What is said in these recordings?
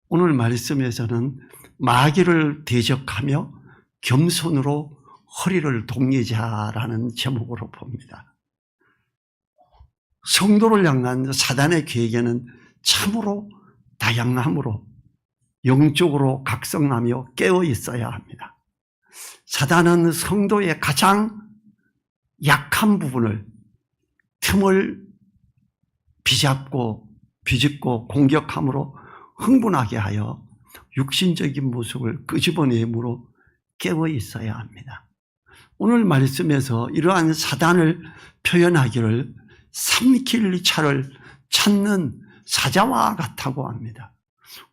오늘 말씀에서는 마귀를 대적하며 겸손으로 허리를 동이자라는 제목으로 봅니다. 성도를 향한 사단의 계획에는 참으로 다양함으로 영적으로 각성하며 깨어 있어야 합니다. 사단은 성도의 가장 약한 부분을 틈을 비집고 공격함으로 흥분하게 하여 육신적인 모습을 끄집어내므로 깨어 있어야 합니다. 오늘 말씀에서 이러한 사단을 표현하기를 삼킬 차를 찾는 사자와 같다고 합니다.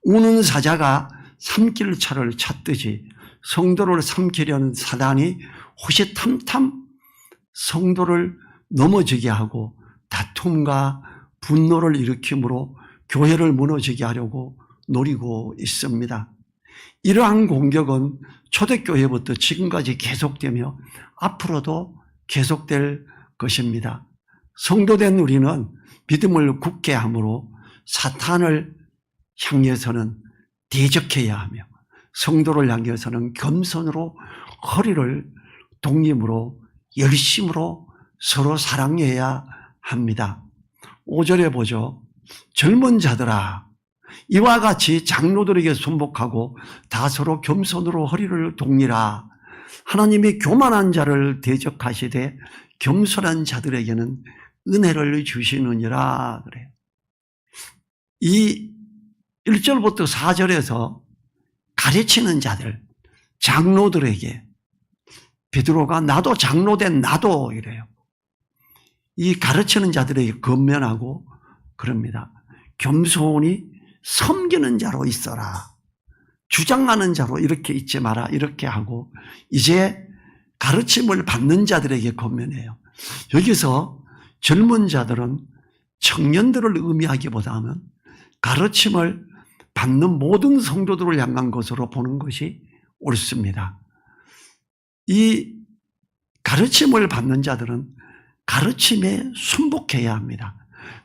우는 사자가 삼킬 차를 찾듯이 성도를 삼키려는 사단이 호시탐탐 성도를 넘어지게 하고 다툼과 분노를 일으킴으로 교회를 무너지게 하려고 노리고 있습니다. 이러한 공격은 초대교회부터 지금까지 계속되며 앞으로도 계속될 것입니다. 성도된 우리는 믿음을 굳게 함으로 사탄을 향해서는 대적해야 하며 성도를 향해서는 겸손으로 허리를 동임으로 열심으로 서로 사랑해야 합니다. 5절에 보죠. 젊은 자들아 이와 같이 장로들에게 순복하고 다 서로 겸손으로 허리를 동이라. 하나님이 교만한 자를 대적하시되 겸손한 자들에게는 은혜를 주시느니라 그래요. 이 1절부터 4절에서 가르치는 자들, 장로들에게 베드로가 나도 장로된 나도 이래요. 이 가르치는 자들에게 권면하고 그럽니다. 겸손히 섬기는 자로 있어라. 주장하는 자로 이렇게 있지 마라. 이렇게 하고 이제 가르침을 받는 자들에게 권면해요. 여기서 젊은 자들은 청년들을 의미하기보다는 가르침을 받는 모든 성도들을 향한 것으로 보는 것이 옳습니다. 이 가르침을 받는 자들은 가르침에 순복해야 합니다.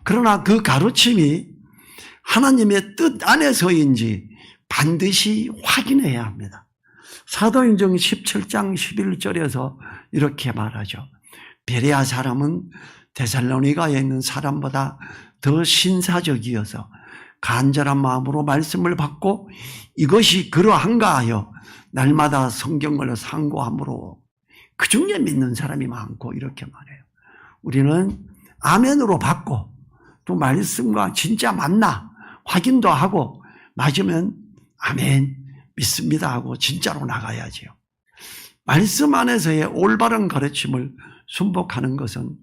그러나 그 가르침이 하나님의 뜻 안에서인지 반드시 확인해야 합니다. 사도행전 17장 11절에서 이렇게 말하죠. 베레아 사람은 데살로니가에 있는 사람보다 더 신사적이어서 간절한 마음으로 말씀을 받고 이것이 그러한가 하여 날마다 성경을 상고함으로 그 중에 믿는 사람이 많고 이렇게 말해요. 우리는 아멘으로 받고 또 말씀과 진짜 맞나 확인도 하고 맞으면 아멘 믿습니다 하고 진짜로 나가야지요. 말씀 안에서의 올바른 가르침을 순복하는 것은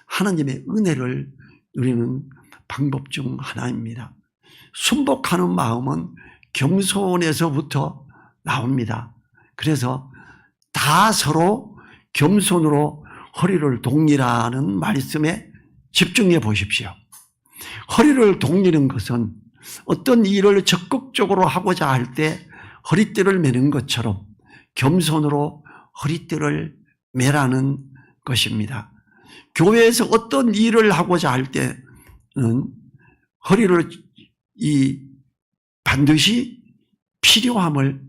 하나님의 은혜를 누리는 방법 중 하나입니다. 순복하는 마음은 겸손에서부터 나옵니다. 그래서 다 서로 겸손으로 허리를 동이라는 말씀에 집중해 보십시오. 허리를 동이는 것은 어떤 일을 적극적으로 하고자 할 때 허리띠를 매는 것처럼 겸손으로 허리띠를 매라는 것입니다. 교회에서 어떤 일을 하고자 할 때는 허리를 반드시 필요함을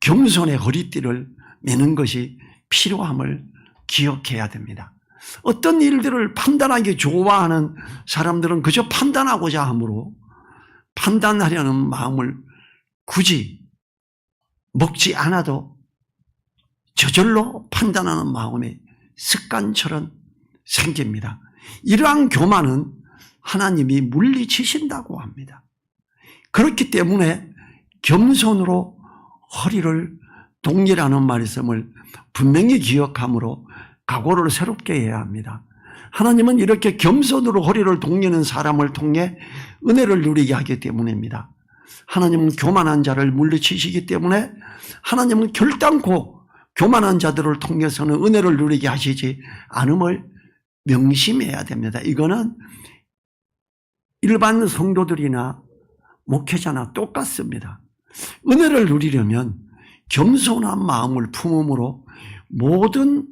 겸손의 허리띠를 매는 것이 필요함을 기억해야 됩니다. 어떤 일들을 판단하기 좋아하는 사람들은 그저 판단하고자 하므로 판단하려는 마음을 굳이 먹지 않아도 저절로 판단하는 마음이 습관처럼 생깁니다. 이러한 교만은 하나님이 물리치신다고 합니다. 그렇기 때문에 겸손으로 허리를 동이라는 말씀을 분명히 기억함으로 각오를 새롭게 해야 합니다. 하나님은 이렇게 겸손으로 허리를 동이는 사람을 통해 은혜를 누리게 하기 때문입니다. 하나님은 교만한 자를 물리치시기 때문에 하나님은 결단코 교만한 자들을 통해서는 은혜를 누리게 하시지 않음을 명심해야 됩니다. 이거는 일반 성도들이나 목회자나 똑같습니다. 은혜를 누리려면 겸손한 마음을 품음으로 모든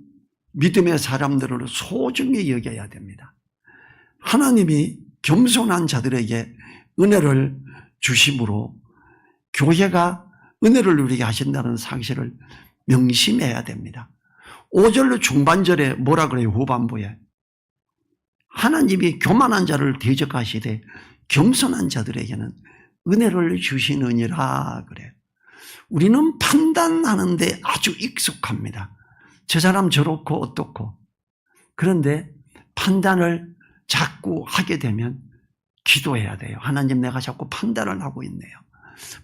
믿음의 사람들을 소중히 여겨야 됩니다. 하나님이 겸손한 자들에게 은혜를 주심으로 교회가 은혜를 누리게 하신다는 사실을 명심해야 됩니다. 5절 중반절에 뭐라 그래요? 후반부에 하나님이 교만한 자를 대적하시되 겸손한 자들에게는 은혜를 주시느니라 그래요. 우리는 판단하는데 아주 익숙합니다. 저 사람 저렇고 어떻고. 그런데 판단을 자꾸 하게 되면 기도해야 돼요. 하나님, 내가 자꾸 판단을 하고 있네요.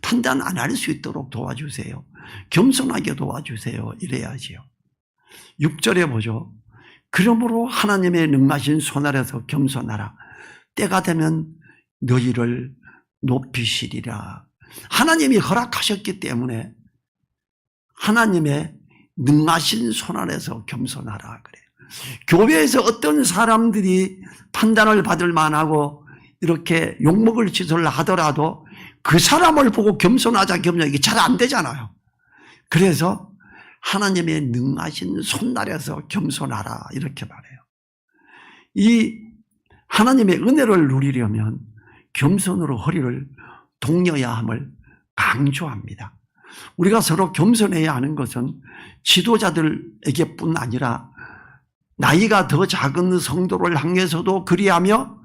판단 안 할 수 있도록 도와주세요. 겸손하게 도와주세요. 이래야지요. 6절에 보죠. 그러므로 하나님의 능하신 손 아래서 겸손하라. 때가 되면 너희를 높이시리라. 하나님이 허락하셨기 때문에 하나님의 능하신 손 아래서 겸손하라 그래요. 교회에서 어떤 사람들이 판단을 받을 만하고 이렇게 욕먹을 짓을 하더라도 그 사람을 보고 겸손하자 이게 잘 안 되잖아요. 그래서 하나님의 능하신 손 아래서 겸손하라 이렇게 말해요. 이 하나님의 은혜를 누리려면 겸손으로 허리를 동여야 함을 강조합니다. 우리가 서로 겸손해야 하는 것은 지도자들에게뿐 아니라 나이가 더 작은 성도를 향해서도 그리하며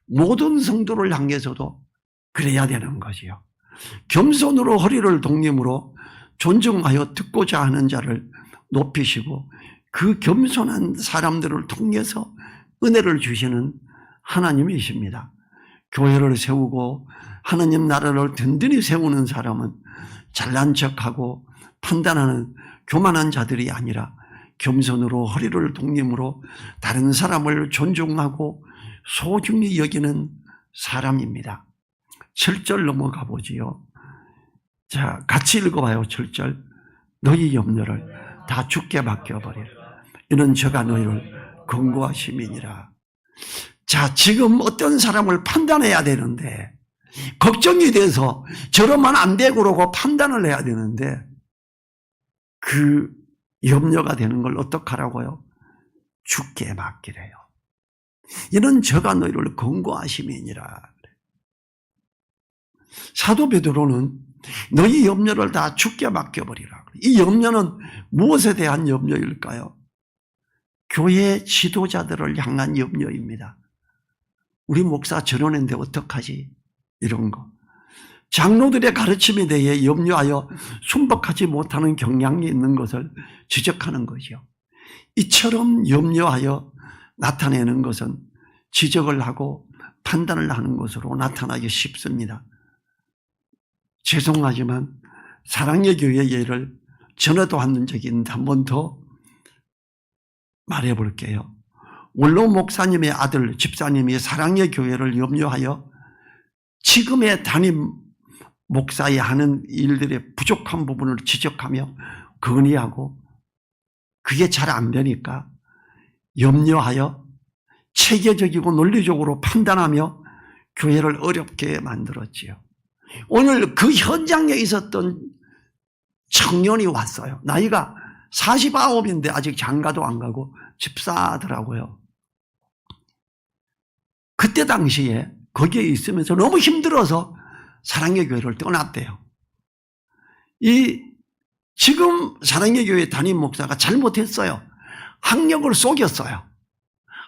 모든 성도를 향해서도 그래야 되는 것이요. 겸손으로 허리를 동임으로 존중하여 듣고자 하는 자를 높이시고 그 겸손한 사람들을 통해서 은혜를 주시는 하나님이십니다. 교회를 세우고 하나님 나라를 든든히 세우는 사람은 잘난 척하고 판단하는 교만한 자들이 아니라 겸손으로 허리를 동임으로 다른 사람을 존중하고 소중히 여기는 사람입니다. 7절 넘어가 보지요. 자, 같이 읽어봐요. 7절. 너희 염려를 다 주께 맡겨버리라. 이는 저가 너희를 권고하심이니라. 자, 지금 어떤 사람을 판단해야 되는데 걱정이 돼서 저러면 안 되고 그러고 판단을 해야 되는데 그 염려가 되는 걸 어떡하라고요? 주께 맡기래요. 이는 저가 너희를 권고하심이니라. 사도 베드로는 너희 염려를 다 주께 맡겨버리라. 이 염려는 무엇에 대한 염려일까요? 교회 지도자들을 향한 염려입니다. 우리 목사 저러는데 어떡하지? 이런 거. 장로들의 가르침에 대해 염려하여 순박하지 못하는 경향이 있는 것을 지적하는 거죠. 이처럼 염려하여 나타내는 것은 지적을 하고 판단을 하는 것으로 나타나기 쉽습니다. 죄송하지만 사랑의 교회 예를 전에도 한 적이 있는데 한 번 더 말해볼게요. 원로 목사님의 아들 집사님이 사랑의 교회를 염려하여 지금의 담임 목사의 하는 일들의 부족한 부분을 지적하며 건의하고 그게 잘 안 되니까 염려하여 체계적이고 논리적으로 판단하며 교회를 어렵게 만들었지요. 오늘 그 현장에 있었던 청년이 왔어요. 나이가 49인데 아직 장가도 안 가고 집사더라고요. 그때 당시에 거기에 있으면서 너무 힘들어서 사랑의 교회를 떠났대요. 지금 사랑의 교회 담임 목사가 잘못했어요. 학력을 속였어요.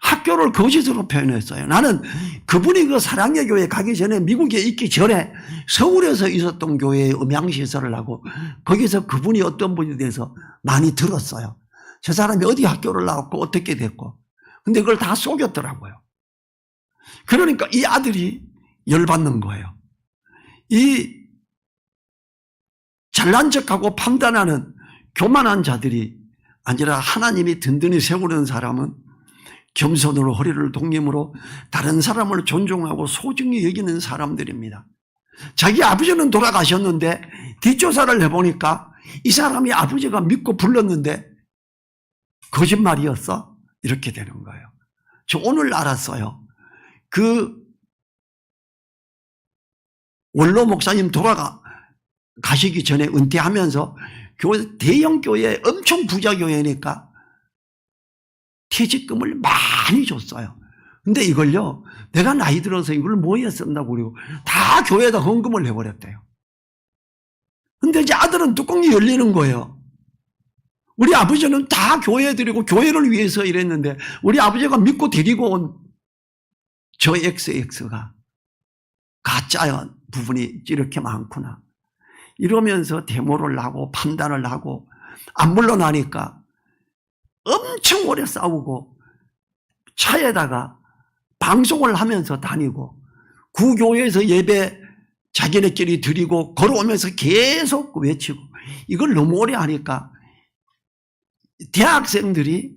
학교를 거짓으로 표현했어요. 나는 그분이 그 사랑의 교회 가기 전에 미국에 있기 전에 서울에서 있었던 교회에 음향시설을 하고 거기서 그분이 어떤 분이 돼서 많이 들었어요. 저 사람이 어디 학교를 나왔고 어떻게 됐고. 근데 그걸 다 속였더라고요. 그러니까 이 아들이 열받는 거예요. 이 잘난 척하고 판단하는 교만한 자들이 아니라 하나님이 든든히 세우는 사람은 겸손으로 허리를 동임으로 다른 사람을 존중하고 소중히 여기는 사람들입니다. 자기 아버지는 돌아가셨는데 뒷조사를 해보니까 이 사람이 아버지가 믿고 불렀는데 거짓말이었어? 이렇게 되는 거예요. 저 오늘 알았어요. 그 원로 목사님 가시기 전에 은퇴하면서 대형 교회, 엄청 부자 교회니까 퇴직금을 많이 줬어요. 근데 이걸요, 내가 나이 들어서 이걸 뭐에 쓴다고 그러고 다 교회에다 헌금을 해버렸대요. 되지 아들은 뚜껑이 열리는 거예요. 우리 아버지는 다 교회 드리고 교회를 위해서 일했는데 우리 아버지가 믿고 데리고 온 저 XX가 가짜 부분이 이렇게 많구나. 이러면서 데모를 하고 판단을 하고 안 물러나니까 엄청 오래 싸우고 차에다가 방송을 하면서 다니고 구교회에서 예배 자기네끼리 드리고 걸어오면서 계속 외치고 이걸 너무 오래 하니까 대학생들이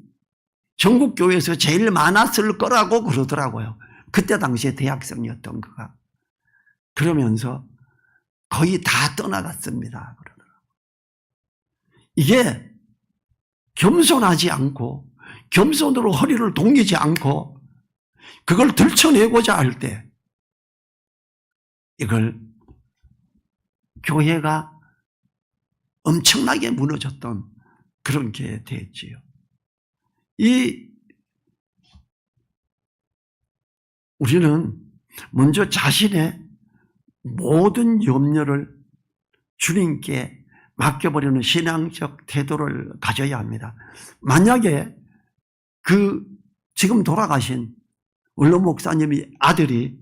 전국교회에서 제일 많았을 거라고 그러더라고요. 그때 당시에 대학생이었던 거가. 그러면서 거의 다 떠나갔습니다. 그러더라고요. 이게 겸손하지 않고 겸손으로 허리를 동이지 않고 그걸 들춰내고자 할 때 이걸 교회가 엄청나게 무너졌던 그런 게 됐지요. 우리는 먼저 자신의 모든 염려를 주님께 맡겨버리는 신앙적 태도를 가져야 합니다. 만약에 지금 돌아가신 원로 목사님이 아들이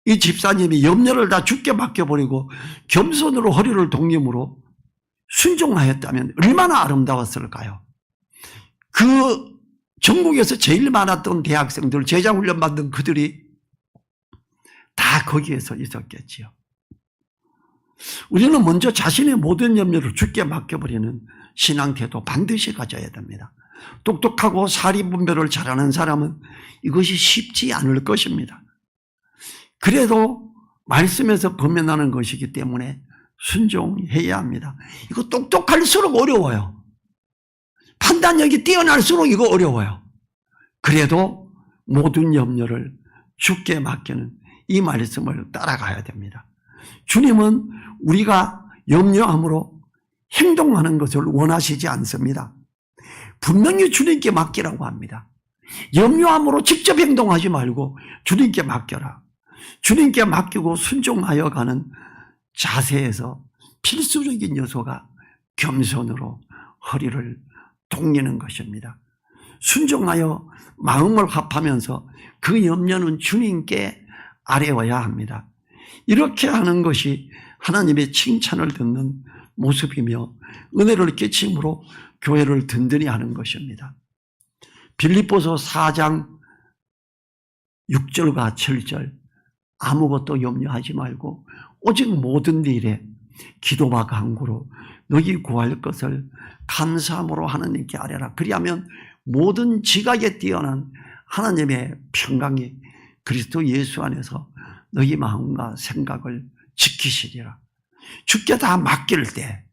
이 집사님이 염려를 다 주께 맡겨버리고 겸손으로 허리를 동임으로 순종하였다면 얼마나 아름다웠을까요? 그 전국에서 제일 많았던 대학생들, 제자훈련 받는 그들이 다 거기에서 있었겠지요. 우리는 먼저 자신의 모든 염려를 주께 맡겨버리는 신앙태도 반드시 가져야 됩니다. 똑똑하고 사리분별을 잘하는 사람은 이것이 쉽지 않을 것입니다. 그래도 말씀에서 범해나는 것이기 때문에 순종해야 합니다. 이거 똑똑할수록 어려워요. 판단력이 뛰어날수록 이거 어려워요. 그래도 모든 염려를 주께 맡기는 이 말씀을 따라가야 됩니다. 주님은 우리가 염려함으로 행동하는 것을 원하시지 않습니다. 분명히 주님께 맡기라고 합니다. 염려함으로 직접 행동하지 말고 주님께 맡겨라. 주님께 맡기고 순종하여 가는 자세에서 필수적인 요소가 겸손으로 허리를 동이는 것입니다. 순종하여 마음을 합하면서 그 염려는 주님께 아뢰어야 합니다. 이렇게 하는 것이 하나님의 칭찬을 듣는 모습이며 은혜를 끼침으로 교회를 든든히 하는 것입니다. 빌립보서 4장 6절과 7절 아무것도 염려하지 말고 오직 모든 일에 기도와 간구로 너희 구할 것을 감사함으로 하나님께 아뢰라. 그리하면 모든 지각에 뛰어난 하나님의 평강이 그리스도 예수 안에서 너희 마음과 생각을 지키시리라. 주께 다 맡길 때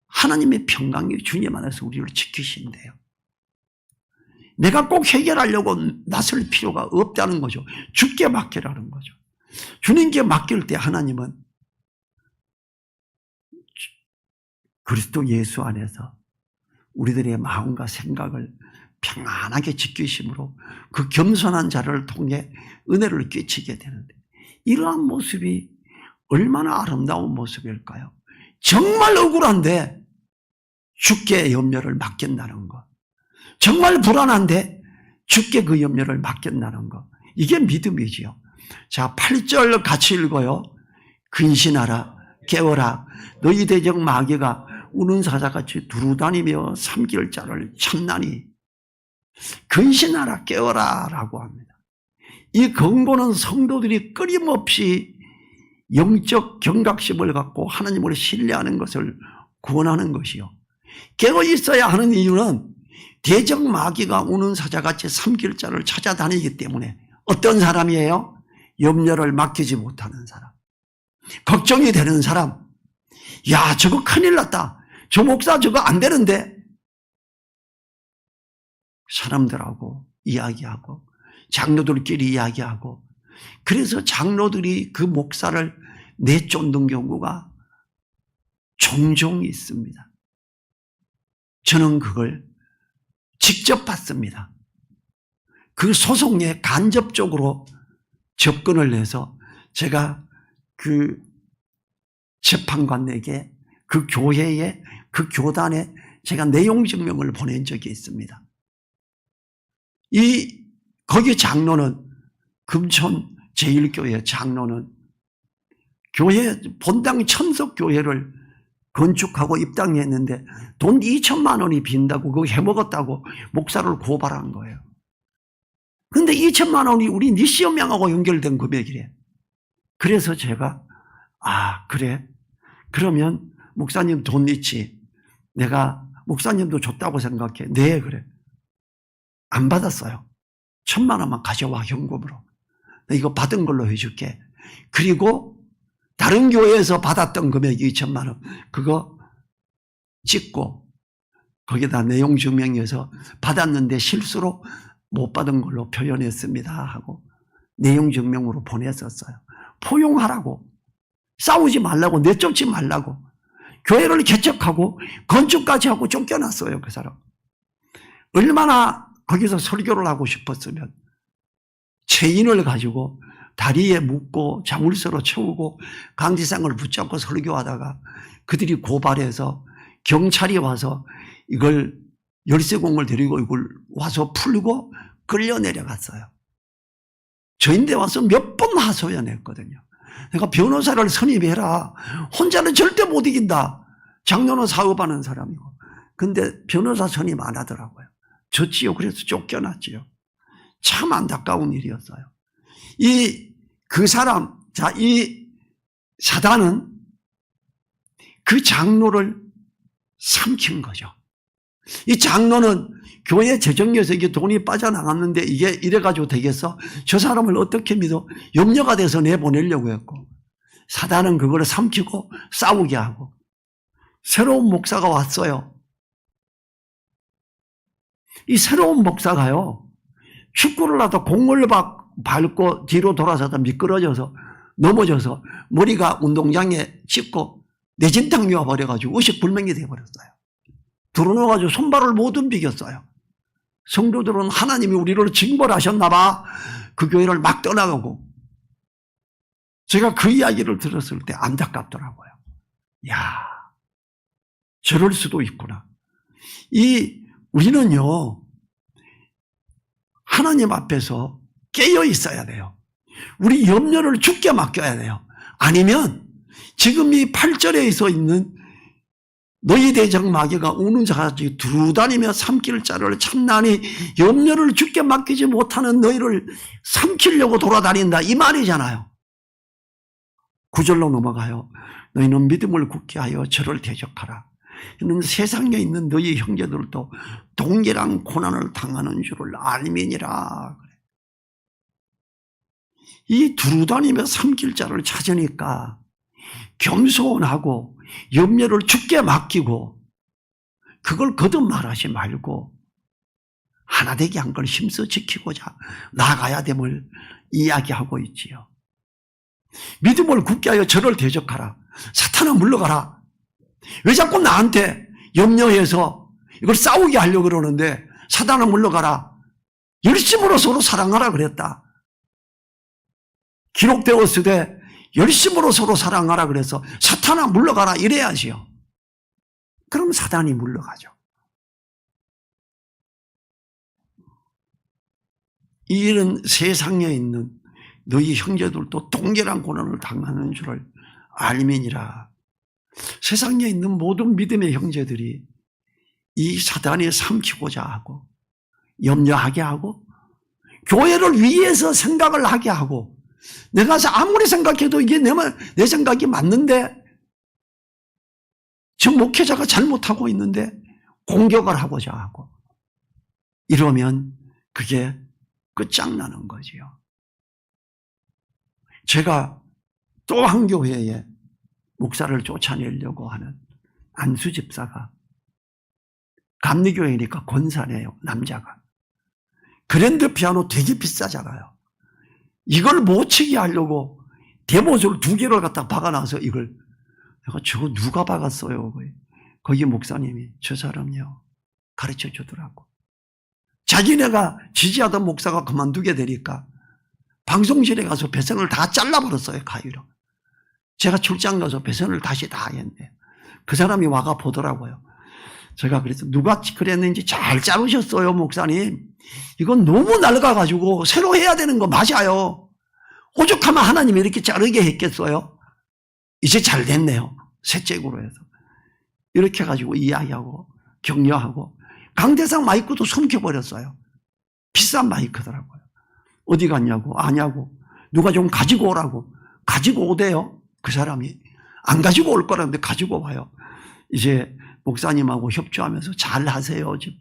하나님의 평강이 주님 안에서 우리를 지키신대요. 내가 꼭 해결하려고 나설 필요가 없다는 거죠. 주께 맡기라는 거죠. 주님께 맡길 때 하나님은 그리스도 예수 안에서 우리들의 마음과 생각을 평안하게 지키심으로 그 겸손한 자를 통해 은혜를 끼치게 되는데 이러한 모습이 얼마나 아름다운 모습일까요? 정말 억울한데 주께 염려를 맡긴다는 것. 정말 불안한데 주께 그 염려를 맡긴다는 것. 이게 믿음이지요. 자, 8절 같이 읽어요. 근신하라, 깨어라. 너희 대적 마귀가 우는 사자같이 두루다니며 삼킬 자를 찾나니. 근신하라, 깨어라 라고 합니다. 이 경고는 성도들이 끊임없이 영적 경각심을 갖고 하나님을 신뢰하는 것을 권하는 것이요. 깨어 있어야 하는 이유는 대적 마귀가 우는 사자같이 삼킬 자를 찾아다니기 때문에 어떤 사람이에요? 염려를 맡기지 못하는 사람. 걱정이 되는 사람. 야, 저거 큰일 났다. 저 목사 저거 안 되는데. 사람들하고 이야기하고 장로들끼리 이야기하고 그래서 장로들이 그 목사를 내쫓는 경우가 종종 있습니다. 저는 그걸 직접 봤습니다. 그 소송에 간접적으로 접근을 해서 제가 그 재판관에게 그 교회에 그 교단에 제가 내용 증명을 보낸 적이 있습니다. 거기 장로는 금천 제1교회 장로는 교회 본당 천석교회를 건축하고 입당했는데 돈 2천만 원이 빈다고 그거 해먹었다고 목사를 고발한 거예요. 근데 2천만 원이 우리 니시험양하고 연결된 금액이래. 그래서 제가 그래 그러면 목사님 돈 있지? 내가 목사님도 줬다고 생각해. 네 그래. 안 받았어요. 1,000만 원만 가져와 현금으로. 이거 받은 걸로 해줄게. 그리고 다른 교회에서 받았던 금액이 2천만 원 그거 찍고 거기다 내용 증명해서 받았는데 실수로 못 받은 걸로 표현했습니다 하고 내용 증명으로 보냈었어요. 포용하라고, 싸우지 말라고, 내쫓지 말라고, 교회를 개척하고 건축까지 하고 쫓겨났어요. 그 사람 얼마나 거기서 설교를 하고 싶었으면 체인을 가지고 다리에 묶고 자물쇠로 채우고 강지상을 붙잡고 설교하다가 그들이 고발해서 경찰이 와서 이걸 열쇠공을 데리고 이걸 와서 풀고 끌려 내려갔어요. 저인데 와서 몇 번 하소연했거든요. 내가 변호사를 선임해라. 혼자는 절대 못 이긴다. 장로는 사업하는 사람이고. 근데 변호사 선임 안 하더라고요. 졌지요. 그래서 쫓겨났지요. 참 안타까운 일이었어요. 이 사단은 그 장로를 삼킨 거죠. 이 장로는 교회 재정에서 이게 돈이 빠져나갔는데 이게 이래가지고 되겠어? 저 사람을 어떻게 믿어? 염려가 돼서 내보내려고 했고, 사단은 그걸 삼키고 싸우게 하고, 새로운 목사가 왔어요. 이 새로운 목사가요, 축구를 하다 공을 밟고 뒤로 돌아서다 미끄러져서 넘어져서 머리가 운동장에 찍고 내진탕 놓아버려가지고 의식불명이 돼버렸어요. 들어놓아가지고 손발을 못 움직였어요. 성도들은 하나님이 우리를 징벌하셨나봐. 그 교회를 막 떠나가고. 제가 그 이야기를 들었을 때 안타깝더라고요. 야, 저럴 수도 있구나. 우리는요, 하나님 앞에서 깨어 있어야 돼요. 우리 염려를 죽게 맡겨야 돼요. 아니면 지금 이 8절에 서 있는 너희 대적 마귀가 우는 자같이 두루 다니며 삼킬 자를 찾나니 염려를 죽게 맡기지 못하는 너희를 삼키려고 돌아다닌다 이 말이잖아요. 9절로 넘어가요. 너희는 믿음을 굳게 하여 저를 대적하라. 이는 세상에 있는 너희 형제들도 동일한 고난을 당하는 줄을 알미니라. 이 두루 다니며 삼킬 자를 찾으니까 겸손하고 염려를 죽게 맡기고 그걸 거듭 말하지 말고 하나되게 한 걸 힘써 지키고자 나아가야 됨을 이야기하고 있지요. 믿음을 굳게 하여 저를 대적하라. 사탄아 물러가라. 왜 자꾸 나한테 염려해서 이걸 싸우게 하려고 그러는데 사탄아 물러가라. 열심으로 서로 사랑하라 그랬다. 기록되었을 때 열심으로 서로 사랑하라 그래서 사탄아 물러가라 이래야지요. 그럼 사탄이 물러가죠. 이 일은 세상에 있는 너희 형제들도 동일한 고난을 당하는 줄을 알미니라. 세상에 있는 모든 믿음의 형제들이 이 사단이 삼키고자 하고 염려하게 하고 교회를 위해서 생각을 하게 하고 내가 아무리 생각해도 이게 내 생각이 맞는데 저 목회자가 잘못하고 있는데 공격을 하고자 하고 이러면 그게 끝장나는 거지요. 제가 또 한 교회에 목사를 쫓아내려고 하는 안수 집사가 감리교회니까 권사네요. 남자가. 그랜드 피아노 되게 비싸잖아요. 이걸 못 치게 하려고 대못을 2개를 갖다 박아놔서 이걸 내가 저거 누가 박았어요? 거기 목사님이 저 사람이요 가르쳐 주더라고. 자기네가 지지하던 목사가 그만두게 되니까 방송실에 가서 배선을 다 잘라버렸어요. 가위로. 제가 출장 가서 배선을 다시 다 했는데 그 사람이 와가 보더라고요. 제가 그래서 누가 그랬는지 잘 자르셨어요, 목사님. 이건 너무 낡아가지고 새로 해야 되는 거 맞아요. 오죽하면 하나님이 이렇게 자르게 했겠어요. 이제 잘 됐네요. 셋째으로 해서. 이렇게 해가지고 이야기하고 격려하고 강대상 마이크도 숨겨버렸어요. 비싼 마이크더라고요. 어디 갔냐고 아냐고 누가 좀 가지고 오라고. 가지고 오대요. 그 사람이 안 가지고 올 거라는데 가지고 와요. 이제 목사님하고 협조하면서 잘 하세요. 지금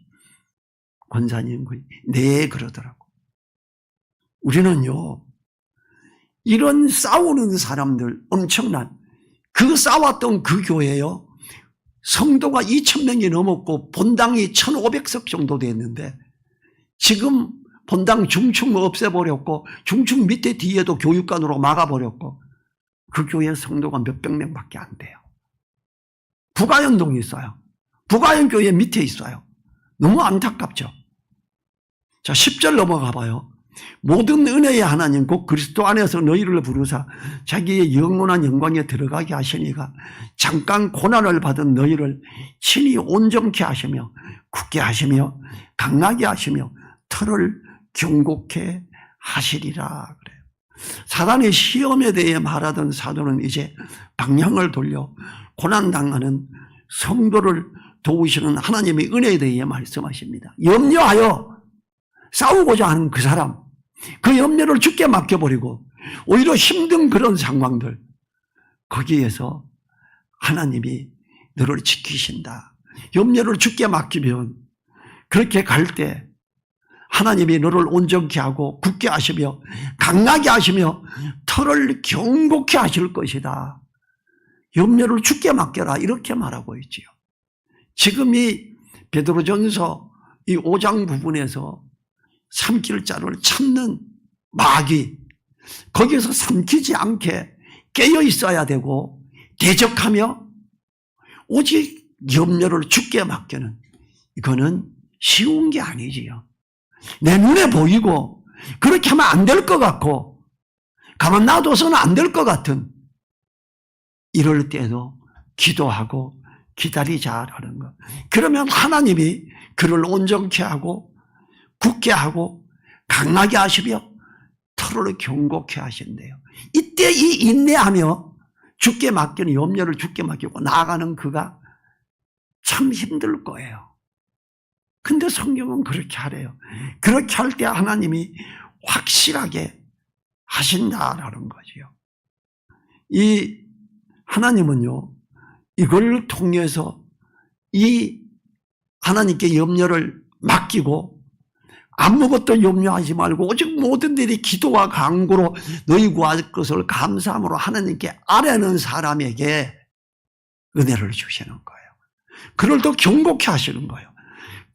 권사님 네 그러더라고. 우리는요 이런 싸우는 사람들 엄청난 그 싸웠던 그 교회요 성도가 2,000명이 넘었고 본당이 1,500석 정도 됐는데 지금 본당 중층 없애버렸고 중층 밑에 뒤에도 교육관으로 막아버렸고 그 교회 성도가 몇백 명밖에 안 돼요. 부가연동이 있어요. 부가연 교회 밑에 있어요. 너무 안타깝죠. 자 10절 넘어가 봐요. 모든 은혜의 하나님 곧 그리스도 안에서 너희를 부르사 자기의 영원한 영광에 들어가게 하시니가 잠깐 고난을 받은 너희를 친히 온전케 하시며 굳게 하시며 강하게 하시며 털을 경고케 하시리라 그래요. 사단의 시험에 대해 말하던 사도는 이제 방향을 돌려 고난당하는 성도를 도우시는 하나님의 은혜에 대해 말씀하십니다. 염려하여 싸우고자 하는 그 사람 그 염려를 주께 맡겨버리고 오히려 힘든 그런 상황들 거기에서 하나님이 너를 지키신다. 염려를 주께 맡기면 그렇게 갈 때 하나님이 너를 온전케 하고 굳게 하시며 강하게 하시며 털을 경고케 하실 것이다. 염려를 주께 맡겨라 이렇게 말하고 있지요. 지금 이 베드로전서 이 5장 부분에서 삼킬 자를 참는 마귀 거기에서 삼키지 않게 깨어 있어야 되고 대적하며 오직 염려를 주께 맡기는 이거는 쉬운 게 아니지요. 내 눈에 보이고 그렇게 하면 안 될 것 같고 가만 놔둬서는 안 될 것 같은 이럴 때도 기도하고 기다리자라는 것. 그러면 하나님이 그를 온전케 하고 굳게 하고 강하게 하시며 털을 경고케 하신대요. 이때 이 인내하며 주께 맡기는 염려를 주께 맡기고 나아가는 그가 참 힘들 거예요. 근데 성경은 그렇게 하래요. 그렇게 할 때 하나님이 확실하게 하신다라는 거지요. 이 하나님은요, 이걸 통해서 이 하나님께 염려를 맡기고 아무것도 염려하지 말고 오직 모든 일이 기도와 간구로 너희 구할 것을 감사함으로 하나님께 아뢰는 사람에게 은혜를 주시는 거예요. 그를 더 경고케 하시는 거예요.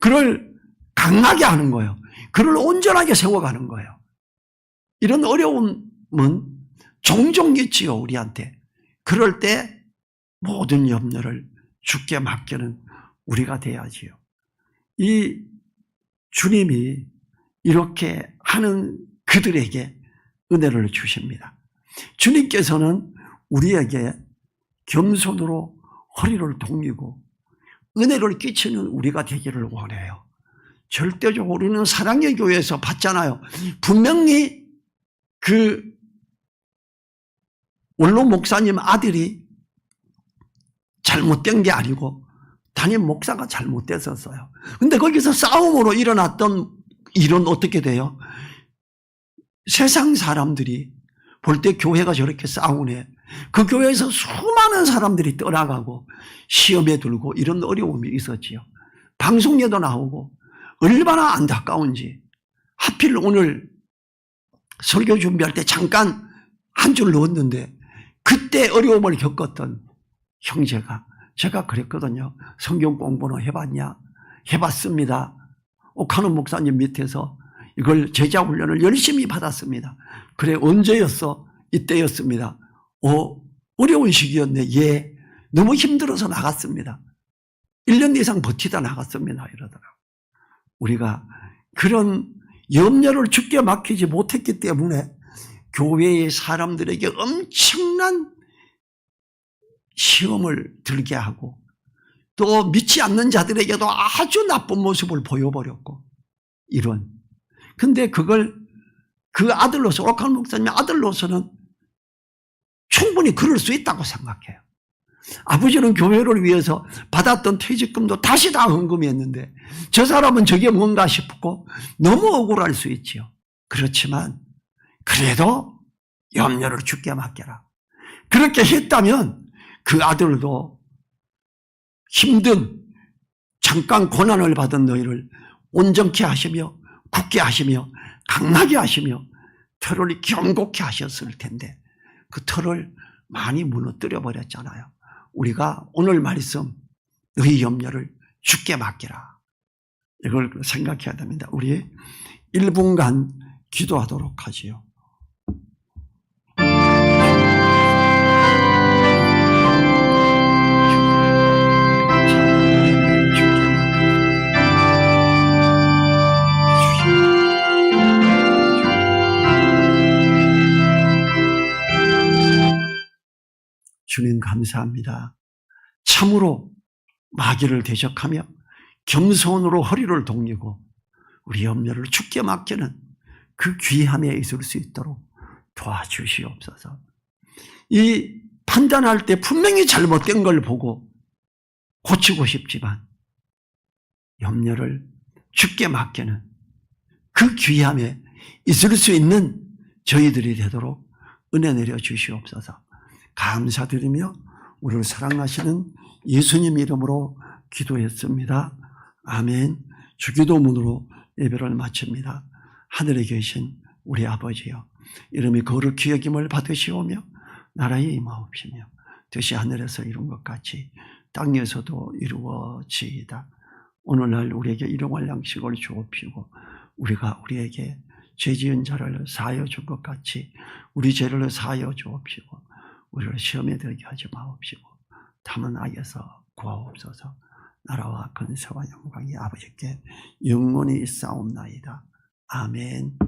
그를 강하게 하는 거예요. 그를 온전하게 세워가는 거예요. 이런 어려움은 종종 있지요, 우리한테. 그럴 때 모든 염려를 주께 맡기는 우리가 돼야지요. 이 주님이 이렇게 하는 그들에게 은혜를 주십니다. 주님께서는 우리에게 겸손으로 허리를 동이고 은혜를 끼치는 우리가 되기를 원해요. 절대적으로 우리는 사랑의 교회에서 봤잖아요. 분명히 그 원로 목사님 아들이 잘못된 게 아니고 담임 목사가 잘못됐었어요. 근데 거기서 싸움으로 일어났던 일은 어떻게 돼요? 세상 사람들이 볼 때 교회가 저렇게 싸우네. 그 교회에서 수많은 사람들이 떠나가고 시험에 들고 이런 어려움이 있었지요. 방송에도 나오고 얼마나 안타까운지. 하필 오늘 설교 준비할 때 잠깐 한 줄 넣었는데 그때 어려움을 겪었던 형제가 제가 그랬거든요. 성경 공부는 해봤냐? 해봤습니다. 옥하는 목사님 밑에서 이걸 제자 훈련을 열심히 받았습니다. 그래 언제였어? 이때였습니다. 어려운 시기였네. 예. 너무 힘들어서 나갔습니다. 1년 이상 버티다 나갔습니다. 이러더라고요. 우리가 그런 염려를 주께 맡기지 못했기 때문에 교회의 사람들에게 엄청난 시험을 들게 하고 또 믿지 않는 자들에게도 아주 나쁜 모습을 보여버렸고 이런. 근데 그걸 그 아들로서, 오락한 목사님의 아들로서는 충분히 그럴 수 있다고 생각해요. 아버지는 교회를 위해서 받았던 퇴직금도 다시 다 헌금했는데 저 사람은 저게 뭔가 싶고 너무 억울할 수 있지요. 그렇지만 그래도 염려를 주께 맡겨라. 그렇게 했다면 그 아들도 힘든 잠깐 고난을 받은 너희를 온전케 하시며 굳게 하시며 강하게 하시며 털을 견고케 하셨을 텐데 그 털을 많이 무너뜨려 버렸잖아요. 우리가 오늘 말씀 너희 염려를 주께 맡기라. 이걸 생각해야 됩니다. 우리 1분간 기도하도록 하지요. 주님 감사합니다. 참으로 마귀를 대적하며 겸손으로 허리를 동이고 우리 염려를 주께 맡기는 그 귀함에 있을 수 있도록 도와주시옵소서. 이 판단할 때 분명히 잘못된 걸 보고 고치고 싶지만 염려를 주께 맡기는 그 귀함에 있을 수 있는 저희들이 되도록 은혜 내려 주시옵소서. 감사드리며 우리를 사랑하시는 예수님 이름으로 기도했습니다. 아멘. 주기도문으로 예배를 마칩니다. 하늘에 계신 우리 아버지여, 이름이 거룩히 여김을 받으시오며 나라에 임하옵시며 뜻이 하늘에서 이룬 것 같이 땅에서도 이루어지이다. 오늘날 우리에게 일용할 양식을 주옵시고 우리가 우리에게 죄 지은 자를 사하여 준 것 같이 우리 죄를 사하여 주옵시고 우리를 시험에 들게 하지 마옵시고 다만 악에서 구하옵소서. 나라와 근세와 영광이 아버지께 영원히 있사옵나이다. 아멘.